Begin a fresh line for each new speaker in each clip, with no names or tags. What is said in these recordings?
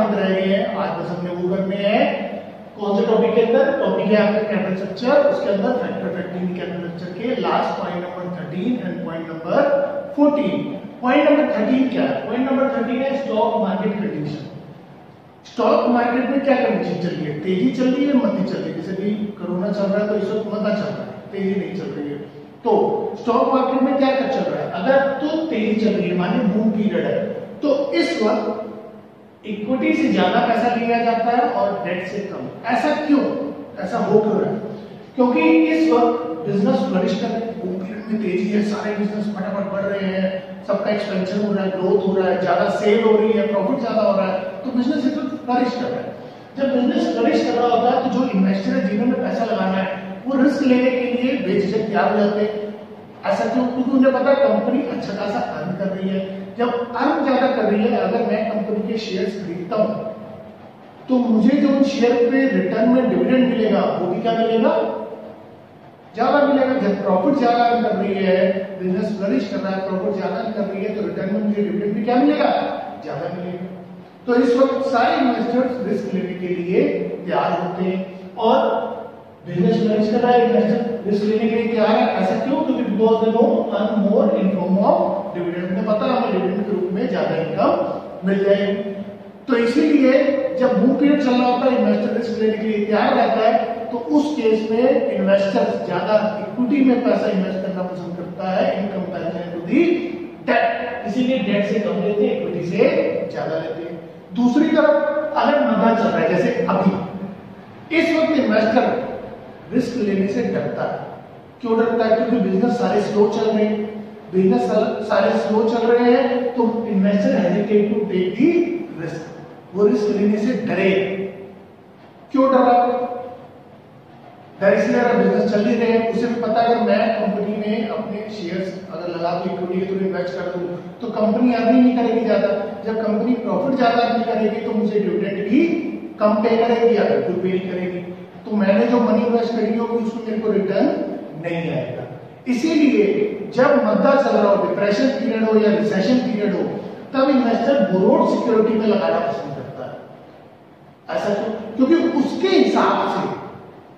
Point रह गए हैं, आज बस हमने वो करने हैं। कौन से टॉपिक के अंदर? टॉपिक है आपका कैपिटल स्ट्रक्चर, उसके अंदर फैक्टर फैक्टरिंग कैपिटल स्ट्रक्चर के last point number 13 and point number 14। Point number 13 क्या है? पॉइंट नंबर 13 है stock market condition. Stock market में क्या कंडीशन चल रही है? तेजी चल रही है, मंदी चल रही है? जैसे भी कोरोना चल रहा है तो इस वक्त मंदा चल रहा है, तेजी नहीं चल रही है। तो स्टॉक मार्केट में क्या चल रहा है? अगर तो तेजी चल रही है माने बूम पीरियड है, तो इस वक्त इक्विटी से ज्यादा पैसा लिया जाता है और डेट से कम। ऐसा क्यों? ऐसा हो क्यों रहा है? क्योंकि इस वक्त बिजनेस फ्लरिश कर रहे हैं, बूम पीरियड में तेजी है, सारे बिजनेस फटाफट बढ़ रहे हैं, सबका एक्सपेंशन हो रहा है, ग्रोथ हो रहा है, ज्यादा सेल हो रही है, प्रॉफिट ज्यादा हो रहा है, तो बिजनेस इस वक्त फ्लरिश कर रहा है। जब बिजनेस फ्लरिश कर रहा होता है तो जो इन्वेस्टर है जिन्होंने पैसा लगाना है वो रिस्क लेने के लिए बेझिझक तैयार हो जाते हैं। ऐसा क्यों? क्योंकि उन्हें पता है कंपनी अच्छा खासा अर्न कर रही है। जब अर्न ज्यादा कर रही है, अगर मैं कंपनी के शेयर्स खरीदता हूं तो मुझे जो उन शेयर पे रिटर्न में डिविडेंड मिलेगा वो भी क्या मिलेगा? ज्यादा मिलेगा। जब प्रॉफिट ज्यादा अर्न कर रही है, बिजनेस फ्लरिश कर रहा है, प्रॉफिट ज्यादा अर्न कर रही है, तो रिटर्न में मुझे डिविडेंड भी क्या मिलेगा? ज्यादा मिलेगा। तो इस वक्त सारे इन्वेस्टर्स रिस्क लेने के लिए तैयार होते हैं और बिजनेस फ्लरिश कर रहा है, इन्वेस्टर रिस्क लेने के लिए तैयार है। ऐसा क्यों? क्योंकि because they know earn more in form of dividend. उन्हें पता है हमें डिविडेंड के रूप में ज्यादा इनकम मिल जाएगी। तो इसीलिए जब बूम पीरियड चल रहा होता है, इन्वेस्टर रिस्क लेने के लिए तैयार रहता है, तो उस केस में इन्वेस्टर ज्यादा इक्विटी में पैसा इन्वेस्ट करना पसंद करता है in comparison to the debt. इसीलिए डेट से कम लेते हैं, इक्विटी से ज्यादा लेते हैं। दूसरी तरफ अगर मंदा चल रहा है, जैसे अभी इस वक्त इन्वेस्टर रिस्क लेने से डरता है। क्यों डरता है? क्योंकि बिजनेस सारे स्लो चल रहे हैं, बिजनेस सारे स्लो चल रहे हैं, तो investor hesitate to take the risk. वो रिस्क लेने से डरे। क्यों डरा? इसलिए अगर बिजनेस चल ही रहे हैं, उसे भी पता है अगर मैं कंपनी में अपने शेयर्स अगर लगा दूं, इक्विटी के थ्रू इन्वेस्ट कर दूं, तो कंपनी अर्निंग नहीं करेगी ज्यादा। जब कंपनी प्रॉफिट ज्यादा अर्निंग करेगी तो मुझे डिविडेंड भी कम पे करेगी या बिल्कुल पे नहीं करेगी। तो मैंने जो मनी इन्वेस्ट करी होगी उसको मेरे को रिटर्न नहीं आएगा। इसीलिए जब मंदा चल रहा हो, डिप्रेशन पीरियड हो या रिसेशन पीरियड हो, तब इन्वेस्टर बोरोड सिक्योरिटी में लगाना पसंद करता है। ऐसा क्यों? क्योंकि उसके हिसाब से,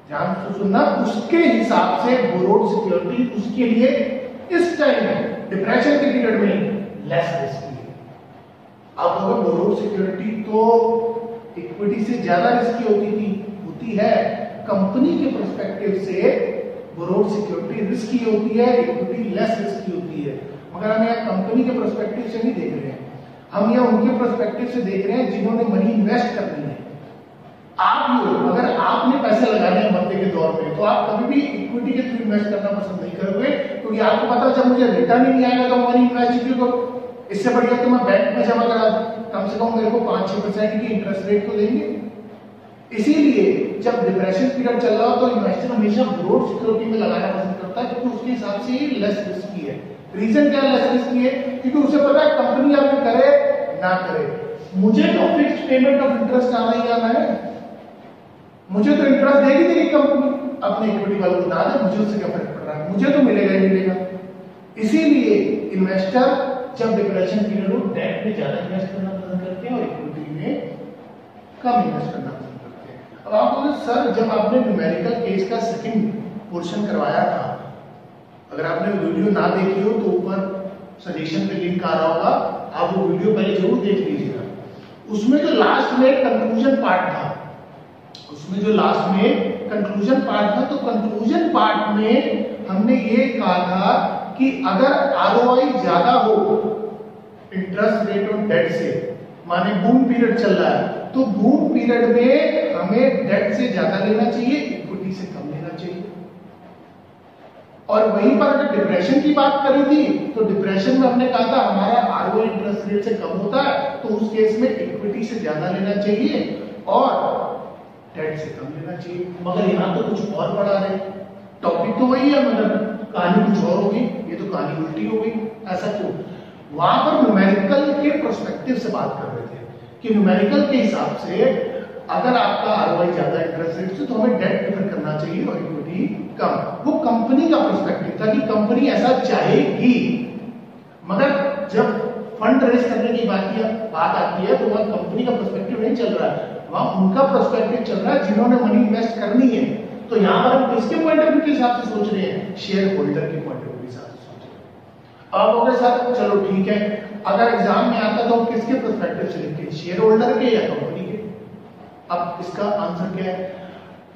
ध्यान से सुनना, उसके हिसाब से बोरोड सिक्योरिटी उसके लिए इस टाइम डिप्रेशन के पीरियड में लेस रिस्की है। अब अगर बोरोड सिक्योरिटी तो इक्विटी से ज्यादा रिस्की होती है, कंपनी के पर्सपेक्टिव से बोरोड सिक्योरिटी रिस्की होती है, इक्विटी लेस रिस्की होती है। मगर हम यहाँ कंपनी के पर्सपेक्टिव से नहीं देख रहे हैं, हम यहाँ उनके पर्सपेक्टिव से देख रहे हैं जिन्होंने मनी इन्वेस्ट करनी है। आप ही हो, अगर आपने पैसे लगाने हैं मंदी के दौर में, तो आप कभी भी इक्विटी के थ्रू इन्वेस्ट करना पसंद नहीं करोगे, क्योंकि आपको पता है जब मुझे रिटर्न ही नहीं आएगा तो मनी इन्वेस्ट क्यों करो? इससे बढ़िया तो मैं बैंक में जमा करा दूं, कम से कम मेरे को 5-6% की इंटरेस्ट रेट तो देंगे। इसीलिए जब डिप्रेशन पीरियड चल रहा हो तो इन्वेस्टर हमेशा बोरोड सिक्योरिटी में लगाना पसंद करता है, क्योंकि उसके हिसाब से ही लेस रिस्की है। रीजन क्या लेस रिस्की है? क्योंकि उसे पता है कंपनी आपको करे ना करे, मुझे तो फिक्स्ड पेमेंट ऑफ इंटरेस्ट आना ही आना है, मुझे तो इंटरेस्ट देगी कंपनी, अपने इक्विटी वालों को ना दे, मुझे उससे क्या फर्क पड़ रहा है, मुझे तो मिलेगा ही मिलेगा। इसीलिए इन्वेस्टर जब डिप्रेशन पीरियड हो डेट में ज्यादा इन्वेस्ट करना पसंद करते हैं और इक्विटी में कम इन्वेस्ट करना पसंद करते हैं। अब आप बोले सर जब आपने न्यूमेरिकल केस का सेकंड पोर्शन करवाया था, अगर आपने वीडियो ना देखी हो तो ऊपर सजेशन पे लिंक आ रहा होगा, आप वो वीडियो पहले जरूर देख लीजिएगा। उसमें जो लास्ट में कंक्लूजन पार्ट था, तो कंक्लूजन पार्ट में हमने ये कहा था कि अगर आरओआई ज्यादा हो इंटरेस्ट रेट ऑन डेट से, माने बूम पीरियड चल रहा है, तो बूम पीरियड में हमें डेट से ज्यादा लेना चाहिए, इक्विटी से कम लेना चाहिए। और वहीं पर अगर डिप्रेशन की बात करी थी तो डिप्रेशन में हमने कहा था हमारा आरओआई इंटरेस्ट रेट से कम होता है, तो उस केस में इक्विटी से ज्यादा लेना चाहिए और डेट से कम लेना चाहिए। मगर यहाँ तो कुछ और पढ़ा रहे, टॉपिक तो वही है मगर कहानी कुछ और होगी, ये तो कहानी उल्टी हो गई। ऐसा क्यों? वहां पर न्यूमेरिकल के पर्सपेक्टिव से बात कर रहे थे कि न्यूमेरिकल के हिसाब से अगर आपका आरओआई ज्यादा इंटरेस्ट रेट से तो हमें डेट प्रेफर करना चाहिए और इक्विटी कम। वो कंपनी का पर्सपेक्टिव था कि कंपनी ऐसा चाहेगी, मगर जब फंड रेज करने की बात आती है तो वहां कंपनी का पर्सपेक्टिव नहीं चल रहा है, वहां उनका पर्सपेक्टिव चल रहा है जिन्होंने मनी इन्वेस्ट करनी है। तो यहाँ पर हम किसके पॉइंट ऑफ व्यू के हिसाब से सोच रहे हैं, शेयर होल्डर के पॉइंट ऑफ व्यू के हिसाब से सोच रहे हैं। अब होगा सर चलो ठीक है, अगर एग्जाम में आता तो किसके पर्सपेक्टिव से लिखते हैं, शेयर होल्डर के या कंपनी के। अब इसका आंसर क्या है,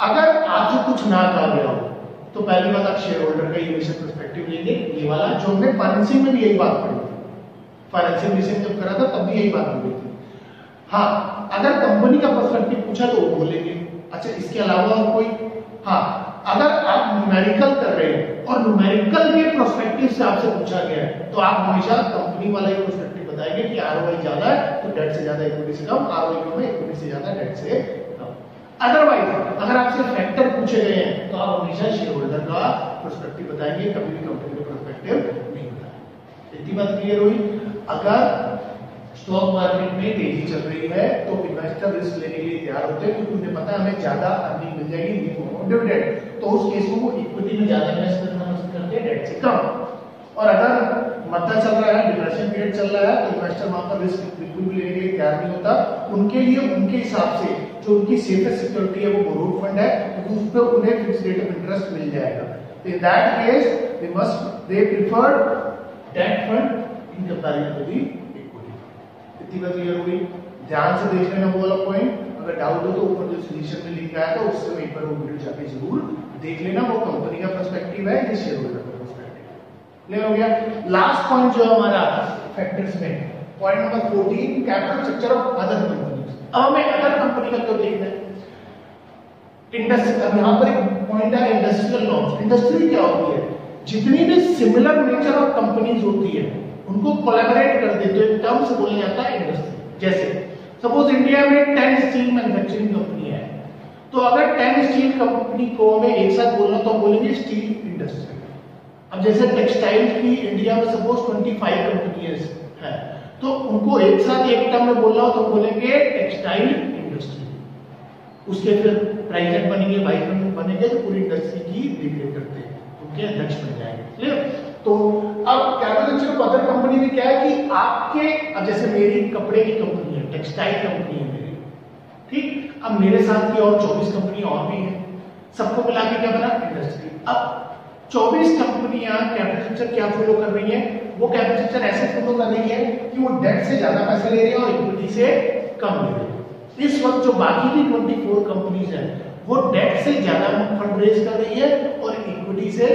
अगर आपसे कुछ ना कहा गया हो तो पहली बात आप शेयर होल्डर का इनिशियल पर्सपेक्टिव लेंगे, ये वाला जो हमने फाइनेंसिंग में भी यही बात पढ़ी थी, फाइनेंसिंग विषय जब करा था तब भी यही बात हुई थी। हाँ, अगर कंपनी का पर्सपेक्टिव पूछा तो वो बोलेंगे। अच्छा इसके अलावा और कोई, हाँ अगर आप न्यूमेरिकल कर रहे हैं और न्यूमेरिकल के पर्सपेक्टिव से आपसे पूछा गया है तो आप हमेशा कंपनी वाला ही पर्सपेक्टिव बताएंगे कि आरओआई ज्यादा है तो डेट से ज्यादा इक्विटी से कम, आरओआई कम है इक्विटी से ज्यादा डेट से कम। अदरवाइज अगर आपसे फैक्टर पूछे गए हैं तो आप हमेशा शेयर होल्डर का पर्सपेक्टिव बताएंगे, कभी भी कंपनी का पर्सपेक्टिव नहीं बताएंगे। इतनी बात क्लियर हुई। अगर स्टॉक मार्केट में तेजी चल रही है तो इन्वेस्टर रिस्क लेने के लिए तैयार होते हैं क्योंकि उन्हें पता है हमें ज्यादा अर्निंग मिल जाएगी डिविडेंड, तो उस केस में वो इक्विटी में ज्यादा इन्वेस्ट करना पसंद करते हैं डेट से कम। और अगर मद्दा चल रहा है, डिप्रेशन पीरियड चल रहा है तो इन्वेस्टर वहां पर रिस्क बिल्कुल भी लेने के लिए तैयार नहीं होता। उनके लिए उनके हिसाब से जो उनकी सेफेस्ट सिक्योरिटी है वो बोरोड फंड है क्योंकि उस पर उन्हें फिक्स रेट ऑफ इंटरेस्ट मिल जाएगा। In that case they prefer debt fund in comparison to the equity. इतनी बात क्लियर हुई। ध्यान से देख लेना वो वाला पॉइंट, अगर डाउट हो तो ऊपर जो सॉल्यूशन में लिखा है तो उससे एक बार वो वीडियो जाके जरूर देख लेना, वो कंपनी का पर्सपेक्टिव है या शेयर होल्डर का पर्सपेक्टिव। क्लियर हो गया। लास्ट पॉइंट जो हमारा फैक्टर्स में point number 14 capital structure of other companies. अब हमें अदर कंपनी का क्यों देखना है, इंडस्ट्री। अब यहां पर एक पॉइंट है इंडस्ट्रियल नॉर्म्स। इंडस्ट्री क्या होती है, जितनी भी सिमिलर नेचर ऑफ कंपनीज होती है उनको कोलैबोरेट कर देते हैं, टर्म से बोला जाता है इंडस्ट्री। जैसे सपोज इंडिया में 10 स्टील मैन्युफैक्चरिंग कंपनी है तो अगर 10 स्टील कंपनी को हमें एक साथ बोलना तो हम बोलेंगे स्टील इंडस्ट्री। अब जैसे टेक्सटाइल की इंडिया में सपोज 25 कंपनीज है तो उनको एक साथ एक टर्म में बोलना हो तो बोलेंगे टेक्सटाइल इंडस्ट्री। उसके फिर प्रेसिडेंट बनेंगे, वाइस प्रेसिडेंट बनेंगे तो पूरी इंडस्ट्री की देखरेख करते हैं, उनके अध्यक्ष बन जाएंगे। क्लियर। तो अब capital structure of other company में क्या है कि आपके, अब जैसे मेरी कपड़े की कंपनी है, टेक्सटाइल कंपनी है मेरी, ठीक, अब मेरे साथ की और 24 कंपनी और भी हैं, सबको मिला के क्या बना इंडस्ट्री। अब 24 कंपनियां कैपिटल स्ट्रक्चर क्या फॉलो कर रही हैं, वो कैपिटल स्ट्रक्चर ऐसे फॉलो कर रही है कि वो डेट से ज्यादा पैसे ले रही है और इक्विटी से कम ले रही है। इस वक्त जो बाकी की 24 कंपनीज हैं वो डेट से ज्यादा फंड रेज कर रही है और इक्विटी से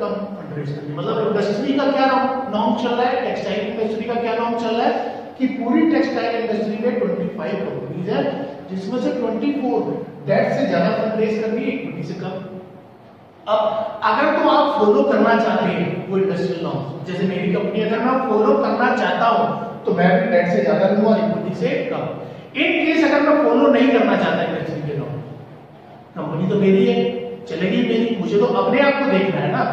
कम फंड रेज कर रही है। मतलब इंडस्ट्री का क्या नॉर्म चल रहा है, टेक्सटाइल इंडस्ट्री का क्या नॉर्म चल रहा है कि पूरी टेक्सटाइल इंडस्ट्री में 25 कंपनीज है जिसमें से 24 डेट से ज्यादा फंड रेज कर रही है, इक्विटी से कम। अब अगर तो आप फॉलो करना चाहते हैं वो इंडस्ट्रियल नॉर्म्स, जैसे मेरी कंपनी अगर मैं फॉलो करना चाहता हूं तो मैं भी डेट से ज्यादा लूंगा और इक्विटी से कम। इन केस अगर मैं फॉलो नहीं करना चाहता इंडस्ट्री के नॉर्म, कंपनी तो मेरी है, चलेगी मेरी, मुझे तो अपने आप को देखना है ना,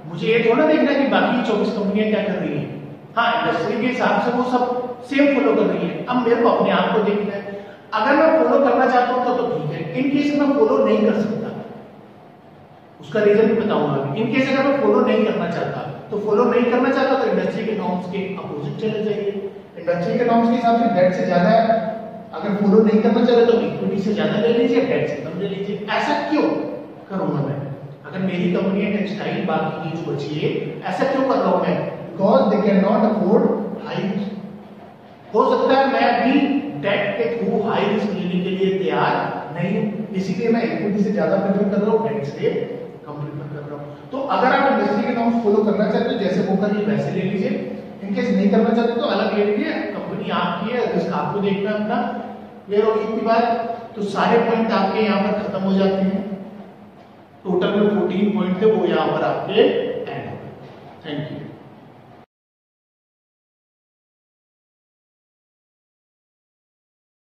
मुझे ये थोड़ा देखना है कि बाकी 24 कंपनियां क्या कर रही हैं। हाँ, इंडस्ट्री के हिसाब से वो सब सेम फॉलो कर रही है, अब मेरे को अपने आप को देखना है। अगर मैं फॉलो करना चाहता हूं तो ठीक है, इन केस मैं फॉलो नहीं कर सकता, उसका रीजन भी बताऊंगा। इन केस अगर मैं फॉलो नहीं करना चाहता तो फॉलो नहीं करना चाहता तो इंडस्ट्री के नॉर्म्स के अपोजिट चले जाइए। इंडस्ट्री के नॉर्म्स के हिसाब से डेट से ज्यादा है, अगर फॉलो नहीं करना चाहते तो इक्विटी से ज्यादा ले लीजिए, डेट से कम ले लीजिए। ऐसा क्यों करूंगा मैं, अगर मेरी कंपनी है टेक्सटाइल बाकी की जो बची है, ऐसा क्यों कर रहा हूं मैं, because they can not afford high risk. हो सकता है मैं अभी डेट के थ्रू हाई रिस्क लेने के लिए तैयार नहीं हूं, इसीलिए मैं इक्विटी से ज्यादा प्रेफर कर रहा हूं, डेट से कम प्रेफर कर रहा हूं। तो अगर आप इंडस्ट्री के नॉर्म्स फॉलो करना चाहते हो जैसे वो करिए वैसे ले लीजिए, इनकेस नहीं करना चाहते तो अलग ले लीजिए, कंपनी आपकी है, रिस्क आपको देखना है अपना। क्लियर होगी इतनी बात। तो सारे पॉइंट आपके यहाँ पर खत्म हो जाते हैं, टोटल में 14 पॉइंट थे वो यहाँ पर आपके एंड हो गए। Thank you.